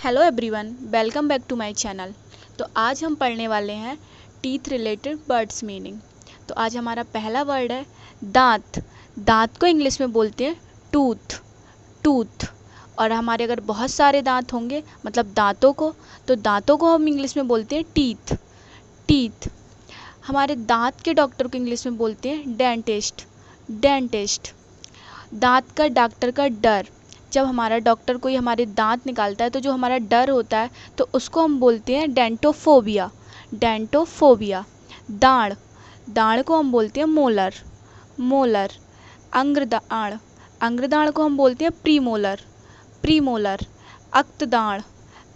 Hello everyone, welcome back to my channel. तो आज हम पढ़ने वाले हैं टीथ रिलेटेड वर्ड्स मीनिंग। तो आज हमारा पहला वर्ड है दांत। दांत को इंग्लिश में बोलते हैं टूथ। टूथ। और हमारे अगर बहुत सारे दांत होंगे मतलब दांतों को, तो दांतों को हम इंग्लिश में बोलते हैं टीथ। टीथ। हमारे दांत के डॉक्टर को इंग्लिश में बोलते हैं डेंटिस्ट। डेंटिस्ट। दांत का डॉक्टर का डर। जब हमारा डॉक्टर कोई हमारे दांत निकालता है तो जो हमारा डर होता है तो उसको हम बोलते हैं डेंटोफोबिया। डेंटोफोबिया। दाढ़। दाढ़ को हम बोलते हैं मोलर। मोलर। अंग्रदाढ़। अंग्रदाढ़ को हम बोलते हैं प्रीमोलर। प्रीमोलर। अक्तदाढ़।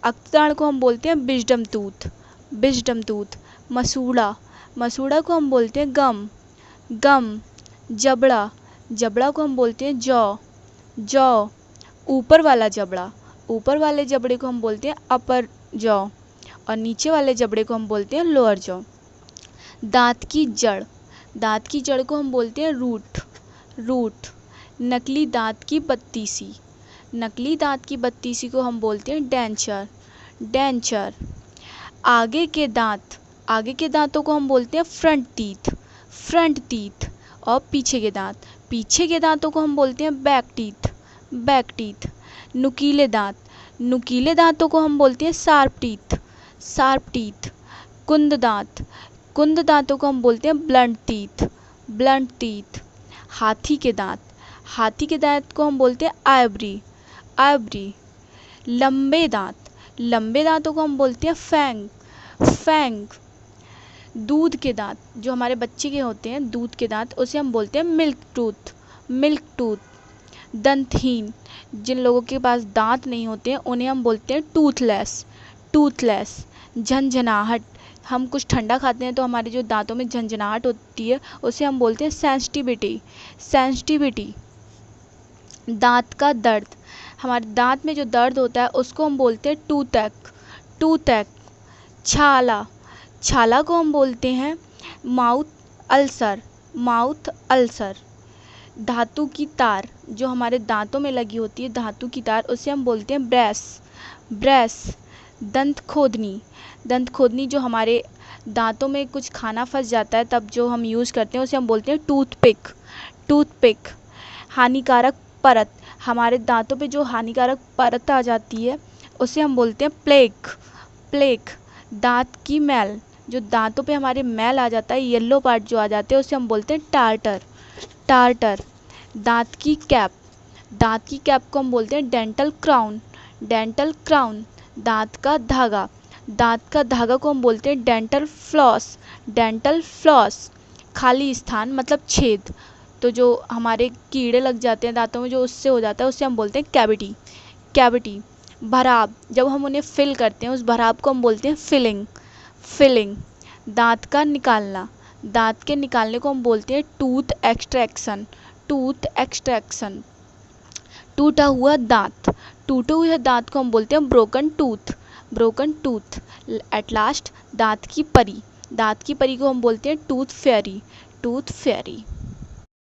अक्तदाढ़ को हम बोलते हैं विजडम टूथ। Wisdom tooth. मसूड़ा। मसूड़ा को हम बोलते हैं गम। गम। जबड़ा। जबड़ा को हम बोलते हैं जॉ। जॉ। ऊपर वाला जबड़ा। ऊपर वाले जबड़े को हम बोलते हैं अपर जॉ और नीचे वाले जबड़े को हम बोलते हैं लोअर जॉ। दांत की जड़। दांत की जड़ को हम बोलते हैं रूट। रूट। नकली दांत की बत्तीसी। नकली दांत की बत्तीसी को हम बोलते हैं डेंचर। डेंचर। आगे के दांत। आगे के दांतों को हम बोलते हैं फ्रंट टीथ। Front teeth. और पीछे के दांत। पीछे के दांतों को हम बोलते हैं बैक टीथ। Back teeth. नुकीले दांत। नुकीले दांतों को हम बोलते हैं शार्प टीथ। Sharp teeth. कुंद दांत। कुंद दांतों को हम बोलते हैं ब्लंट टीथ। Blunt teeth. हाथी के दांत। हाथी के दांत को हम बोलते हैं आइवरी। आइवरी। लंबे दांत। लंबे दांतों को हम बोलते हैं फैंग। फैंग। दूध के दांत। जो हमारे बच्चे के होते हैं दूध के दांत, उसे हम बोलते हैं मिल्क टूथ। Milk tooth. दंतहीन। जिन लोगों के पास दांत नहीं होते हैं उन्हें हम बोलते हैं टूथलेस। टूथलेस। झंझनाहट। हम कुछ ठंडा खाते हैं तो हमारे जो दांतों में झंझनाहट होती है उसे हम बोलते हैं सेंसिटिविटी। सेंसिटिविटी। दांत का दर्द। हमारे दांत में जो दर्द होता है उसको हम बोलते हैं टूथएक। टूथएक। छाला। छाला को हम बोलते हैं माउथ अल्सर। Mouth ulcer. धातु की तार। जो हमारे दांतों में लगी होती है धातु की तार, उसे हम बोलते हैं ब्रेस। ब्रेस। दंत खोदनी। दंत खोदनी जो हमारे दांतों में कुछ खाना फंस जाता है तब जो हम यूज़ करते हैं उसे हम बोलते हैं टूथपिक। टूथपिक। हानिकारक परत। हमारे दांतों पे जो हानिकारक परत आ जाती है उसे हम बोलते हैं प्लेक। प्लेक। दांत की मैल। जो दांतों पे हमारे मैल आ जाता है, येलो पार्ट जो आ जाते हैं, उसे हम बोलते हैं टार्टर। टार्टर। दांत की कैप। दांत की कैप को हम बोलते हैं डेंटल क्राउन। Dental crown. दांत का धागा। दांत का धागा को हम बोलते हैं डेंटल फ्लॉस। Dental floss. खाली स्थान मतलब छेद। तो जो हमारे कीड़े लग जाते हैं दांतों में, जो उससे हो जाता है, उससे हम बोलते हैं कैविटी। कैविटी। भराव। जब हम उन्हें फिल करते हैं उस भराव को हम बोलते हैं फिलिंग। फिलिंग। दांत का निकालना। दांत के निकालने को हम बोलते हैं टूथ एक्सट्रैक्शन। Tooth extraction. टूटा हुआ दांत। टूटे हुए दांत को हम बोलते हैं broken tooth. Broken tooth. At last दांत की परी। दांत की परी को हम बोलते हैं टूथ फेयरी। Tooth fairy.